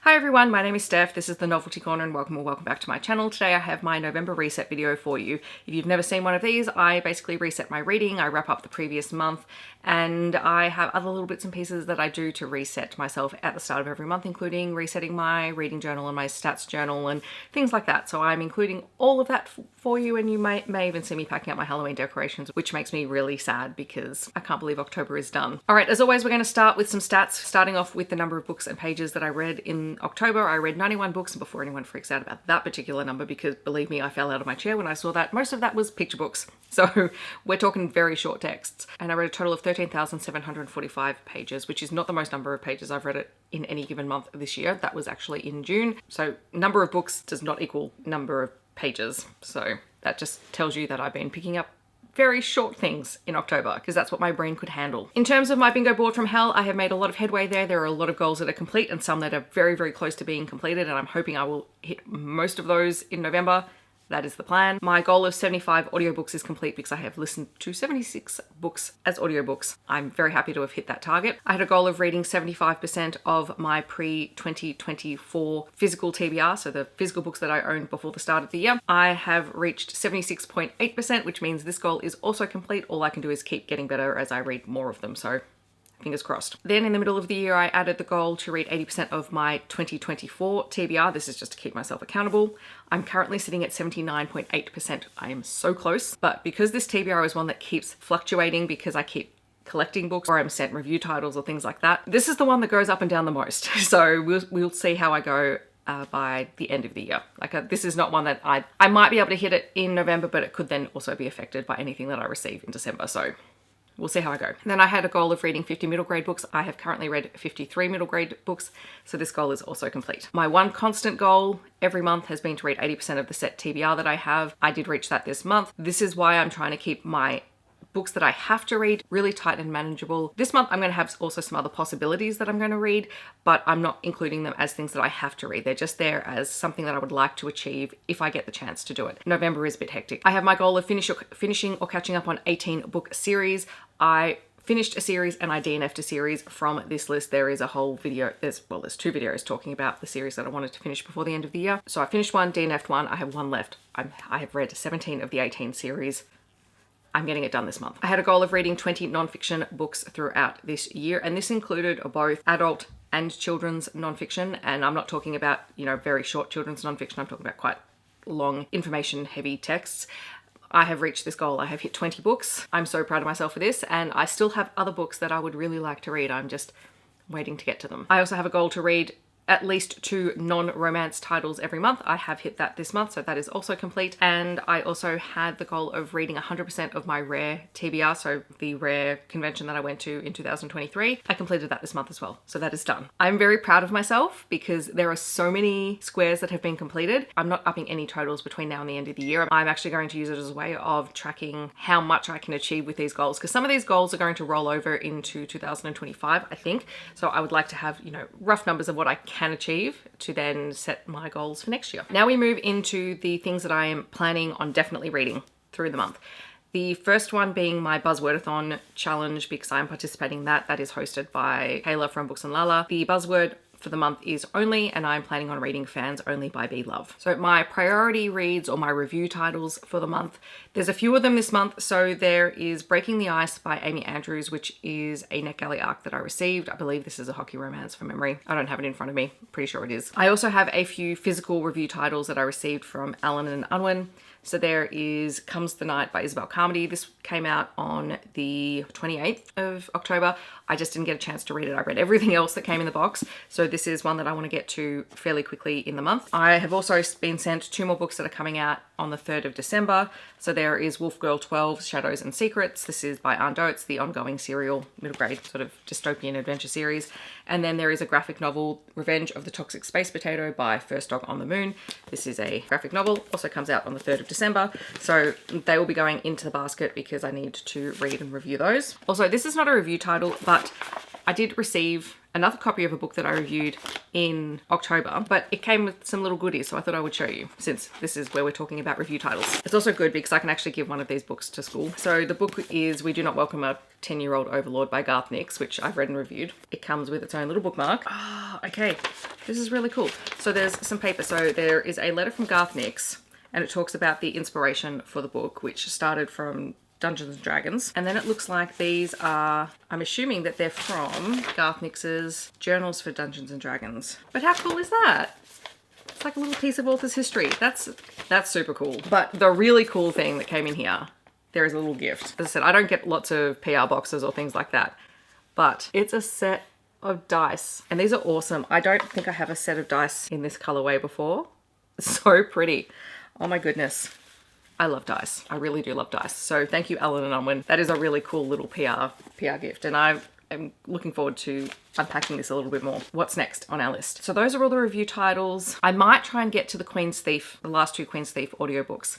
Hi everyone, my name is Steph, this is the Novelty Corner and welcome back to my channel. Today I have my November reset video for you. If you've never seen one of these, I basically reset my reading, I wrap up the previous month, and I have other little bits and pieces that I do to reset myself at the start of every month, including resetting my reading journal and my stats journal and things like that. So I'm including all of that for you, and you may even see me packing up my Halloween decorations, which makes me really sad because I can't believe October is done. All right, as always, we're going to start with some stats, starting off with the number of books and pages that I read in October. I read 91 books, and before anyone freaks out about that particular number, because believe me, I fell out of my chair when I saw that. Most of that was picture books. So we're talking very short texts. And I read a total of 13,745 pages, which is not the most number of pages I've read it in any given month this year. That was actually in June. So number of books does not equal number of pages. So that just tells you that I've been picking up very short things in October because that's what my brain could handle. In terms of my bingo board from hell, I have made a lot of headway there. There are a lot of goals that are complete and some that are very, very close to being completed, and I'm hoping I will hit most of those in November. That is the plan. My goal of 75 audiobooks is complete because I have listened to 76 books as audiobooks. I'm very happy to have hit that target. I had a goal of reading 75% of my pre-2024 physical TBR, so the physical books that I owned before the start of the year. I have reached 76.8%, which means this goal is also complete. All I can do is keep getting better as I read more of them, so fingers crossed. Then in the middle of the year, I added the goal to read 80% of my 2024 TBR. This is just to keep myself accountable. I'm currently sitting at 79.8%. I am so close, but because this TBR is one that keeps fluctuating because I keep collecting books or I'm sent review titles or things like that, this is the one that goes up and down the most. So we'll see how I go by the end of the year. This is not one that I might be able to hit it in November, but it could then also be affected by anything that I receive in December. So we'll see how I go. And then I had a goal of reading 50 middle grade books. I have currently read 53 middle grade books, so this goal is also complete. My one constant goal every month has been to read 80% of the set TBR that I have. I did reach that this month. This is why I'm trying to keep my books that I have to read really tight and manageable. This month I'm going to have also some other possibilities that I'm going to read, but I'm not including them as things that I have to read. They're just there as something that I would like to achieve if I get the chance to do it. November is a bit hectic. I have my goal of finishing or catching up on 18 book series. I finished a series and I DNF'd a series from this list. There is a whole video, there's two videos talking about the series that I wanted to finish before the end of the year. So I finished one, DNF'd one, I have one left. I have read 17 of the 18 series. I'm getting it done this month. I had a goal of reading 20 nonfiction books throughout this year, and this included both adult and children's nonfiction. And I'm not talking about, very short children's nonfiction. I'm talking about quite long, information heavy texts. I have reached this goal. I have hit 20 books. I'm so proud of myself for this, and I still have other books that I would really like to read. I'm just waiting to get to them. I also have a goal to read at least 2 non-romance titles every month. I have hit that this month, so that is also complete. And I also had the goal of reading 100% of my Rare TBR, so the Rare convention that I went to in 2023. I completed that this month as well, so that is done. I'm very proud of myself because there are so many squares that have been completed. I'm not upping any totals between now and the end of the year. I'm actually going to use it as a way of tracking how much I can achieve with these goals, because some of these goals are going to roll over into 2025, I think. So I would like to have, rough numbers of what I can achieve to then set my goals for next year. Now we move into the things that I am planning on definitely reading through the month. The first one being my Buzzwordathon challenge, because I'm participating in that. That is hosted by Kayla from Books and Lala. The buzzword for the month is only, and I'm planning on reading Fans Only by B. Love. So my priority reads or my review titles for the month, there's a few of them this month. So there is Breaking the Ice by Amy Andrews, which is a NetGalley arc that I received. I believe this is a hockey romance from memory. I don't have it in front of me. Pretty sure it is. I also have a few physical review titles that I received from Alan and Unwin. So there is Comes the Night by Isobelle Carmody. This came out on the 28th of October. I just didn't get a chance to read it. I read everything else that came in the box. So this is one that I want to get to fairly quickly in the month. I have also been sent 2 more books that are coming out on the 3rd of December. So there is Wolf Girl 12, Shadows and Secrets. This is by Anh Doh. It's the ongoing serial middle grade sort of dystopian adventure series. And then there is a graphic novel, Revenge of the Toxic Space Potato by First Dog on the Moon. This is a graphic novel, also comes out on the 3rd of December. So they will be going into the basket because I need to read and review those. Also, this is not a review title, but I did receive another copy of a book that I reviewed in October, but it came with some little goodies, so I thought I would show you since this is where we're talking about review titles. It's also good because I can actually give one of these books to school. So the book is We Do Not Welcome a 10-Year-Old Overlord by Garth, which I've read and reviewed. It comes with its own little bookmark. Okay. This is really cool. So there's some paper. So there is a letter from Garth, and it talks about the inspiration for the book, which started from Dungeons & Dragons. And then it looks like these are, I'm assuming that they're from Garth Journals for Dungeons & Dragons. But how cool is that? It's like a little piece of author's history. That's super cool. But the really cool thing that came in here, there is a little gift. As I said, I don't get lots of PR boxes or things like that, but it's a set of dice. And these are awesome. I don't think I have a set of dice in this colorway before. It's so pretty. Oh my goodness. I love dice. I really do love dice. So thank you, Alan and Unwin. That is a really cool little PR gift. And I'm looking forward to unpacking this a little bit more. What's next on our list? So those are all the review titles. I might try and get to the Queen's Thief, the last 2 Queen's Thief audiobooks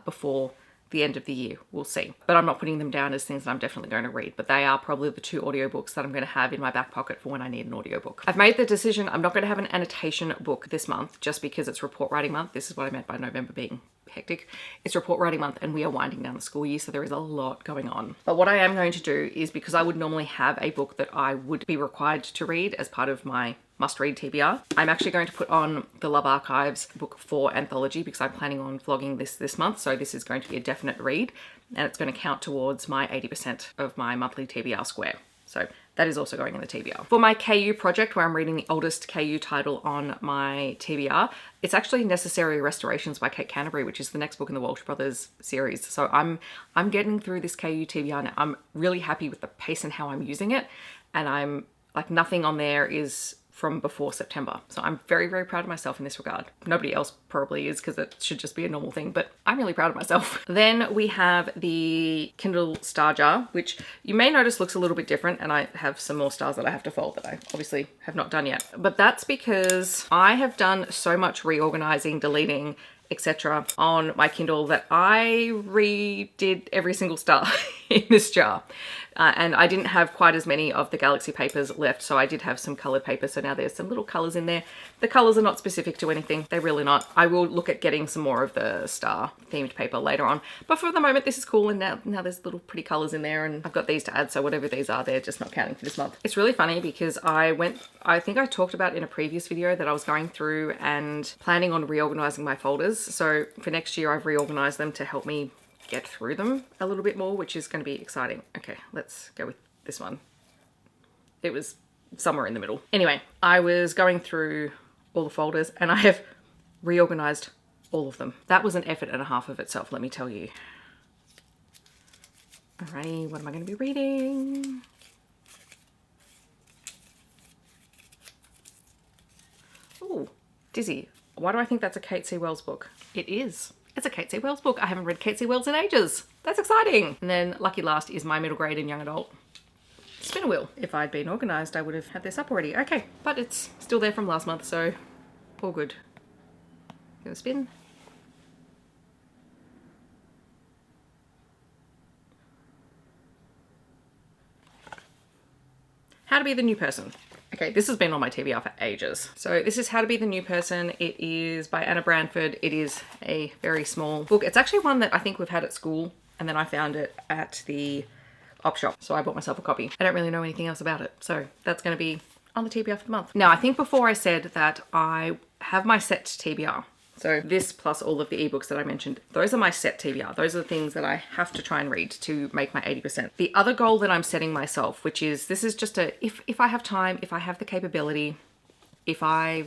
before the end of the year. We'll see. But I'm not putting them down as things that I'm definitely going to read. But they are probably the 2 audiobooks that I'm going to have in my back pocket for when I need an audiobook. I've made the decision I'm not going to have an annotation book this month just because it's report writing month. This is what I meant by November being hectic. It's report writing month and we are winding down the school year, so there is a lot going on. But what I am going to do is, because I would normally have a book that I would be required to read as part of my must-read TBR, I'm actually going to put on the Love Archives book 4 anthology because I'm planning on vlogging this month, so this is going to be a definite read and it's going to count towards my 80% of my monthly TBR square. So that is also going in the TBR. For my KU project, where I'm reading the oldest KU title on my TBR, it's actually Necessary Restorations by Cate Canterbary, which is the next book in the Walsh Brothers series. So I'm getting through this KU TBR now. I'm really happy with the pace and how I'm using it. And I'm like, nothing on there is from before September. So I'm very, very proud of myself in this regard. Nobody else probably is because it should just be a normal thing, but I'm really proud of myself. Then we have the Kindle Star Jar, which you may notice looks a little bit different, and I have some more stars that I have to fold that I obviously have not done yet. But that's because I have done so much reorganizing, deleting, etc. on my Kindle that I redid every single star in this jar. And I didn't have quite as many of the Galaxy papers left, so I did have some colored paper. So now there's some little colors in there. The colors are not specific to anything. They're really not. I will look at getting some more of the star themed paper later on. But for the moment, this is cool. And now there's little pretty colors in there, and I've got these to add. So whatever these are, they're just not counting for this month. It's really funny because I think I talked about in a previous video that I was going through and planning on reorganizing my folders. So for next year, I've reorganized them to help me get through them a little bit more, which is going to be exciting. Okay, let's go with this one. It was somewhere in the middle. Anyway, I was going through all the folders and I have reorganized all of them. That was an effort and a half of itself, let me tell you. Alrighty, what am I going to be reading? Oh, Dizzy. Why do I think that's a Kate C. Wells book? It is. It's a Kate C. Wells book. I haven't read Kate C. Wells in ages. That's exciting. And then Lucky Last is my middle grade and young adult. Spin a wheel. If I'd been organized, I would have had this up already. Okay, but it's still there from last month, so all good. Gonna spin. How to Be the New Person. Okay, this has been on my TBR for ages. So this is How to Be the New Person. It is by Anna Branford. It is a very small book. It's actually one that I think we've had at school, and then I found it at the op shop. So I bought myself a copy. I don't really know anything else about it. So that's going to be on the TBR for the month. Now, I think before I said that I have my set TBR. So this plus all of the ebooks that I mentioned, those are my set TBR. Those are the things that I have to try and read to make my 80%. The other goal that I'm setting myself, which is, this is just a, if I have time, if I have the capability, if I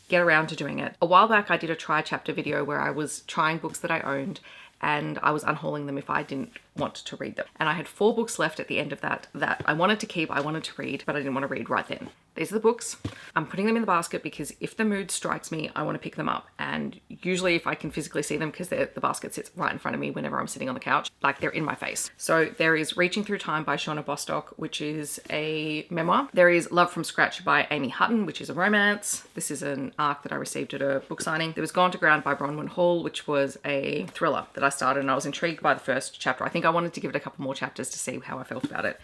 get around to doing it. A while back, I did a try chapter video where I was trying books that I owned and I was unhauling them if I didn't want to read them. And I had 4 books left at the end of that I wanted to keep, I wanted to read, but I didn't want to read right then. These are the books. I'm putting them in the basket because if the mood strikes me, I want to pick them up. And usually if I can physically see them, because the basket sits right in front of me whenever I'm sitting on the couch, like they're in my face. So there is Reaching Through Time by Shauna Bostock, which is a memoir. There is Love from Scratch by Amy Hutton, which is a romance. This is an arc that I received at a book signing. There was Gone to Ground by Bronwyn Hall, which was a thriller that I started, and I was intrigued by the first chapter. I think I wanted to give it a couple more chapters to see how I felt about it.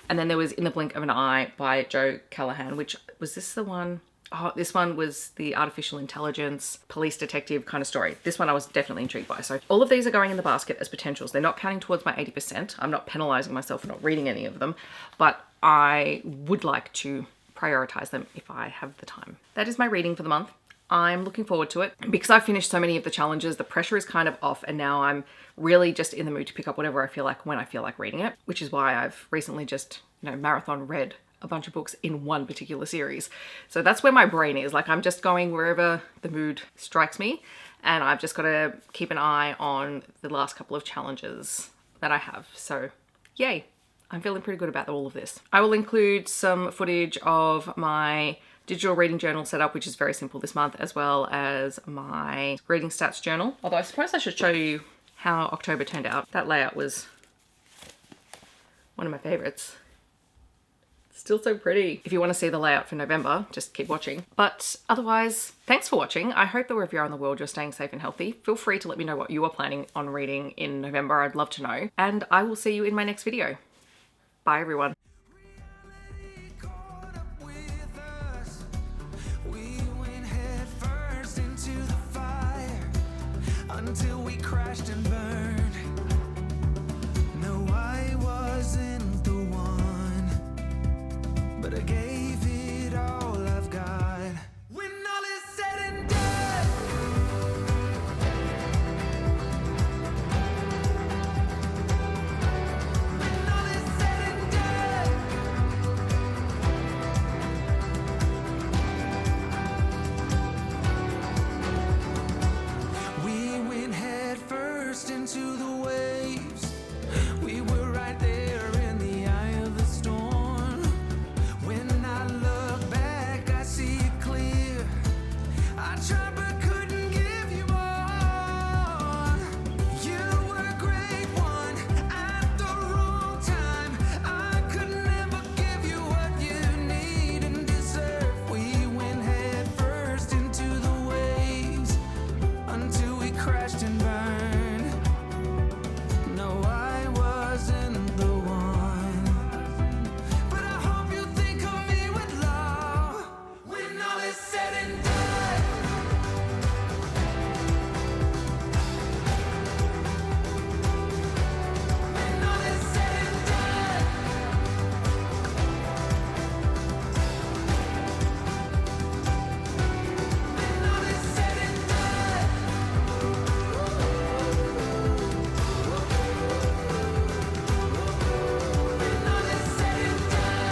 And then there was In the Blink of an Eye by Joe Callaghan, which was this the one? Oh, this one was the artificial intelligence, police detective kind of story. This one I was definitely intrigued by. So all of these are going in the basket as potentials. They're not counting towards my 80%. I'm not penalizing myself for not reading any of them, but I would like to prioritize them if I have the time. That is my reading for the month. I'm looking forward to it because I've finished so many of the challenges. The pressure is kind of off and now I'm really just in the mood to pick up whatever I feel like when I feel like reading it, which is why I've recently just, marathon read a bunch of books in one particular series. So that's where my brain is. Like, I'm just going wherever the mood strikes me, and I've just got to keep an eye on the last couple of challenges that I have. So yay, I'm feeling pretty good about all of this. I will include some footage of my digital reading journal setup, which is very simple this month, as well as my reading stats journal. Although I suppose I should show you how October turned out. That layout was one of my favorites. Still so pretty. If you want to see the layout for November, just keep watching. But otherwise, thanks for watching. I hope that wherever you are in the world, you're staying safe and healthy. Feel free to let me know what you are planning on reading in November. I'd love to know. And I will see you in my next video. Bye, everyone. Until we crashed and burned. No, I wasn't the one, but I gave it all I've got. When all is said and done, when all is said and done, we went head first into the waves. We were right there in the eye of the storm. When I look back, I see it clear. I tried but couldn't give you more. You were a great one at the wrong time. I could never give you what you need and deserve. We went head first into the waves until we crashed and burned. No, I wasn't the one, but I hope you think of me with love when all is said and done. When all is said and done. When all is said and done. When all is said and done.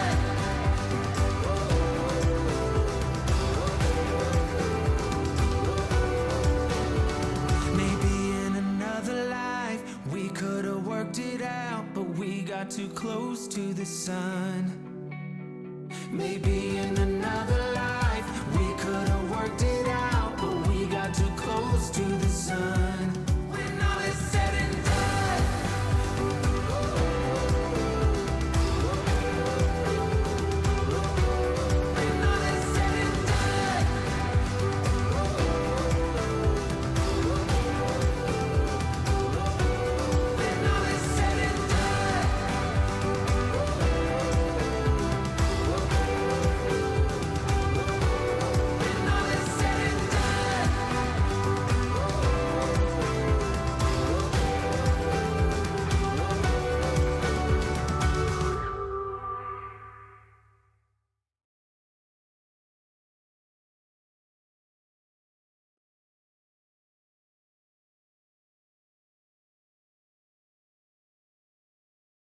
Maybe in another life we could have worked it out, but we got too close to the sun. Maybe in another life we could have worked it out, but we got too close to the sun.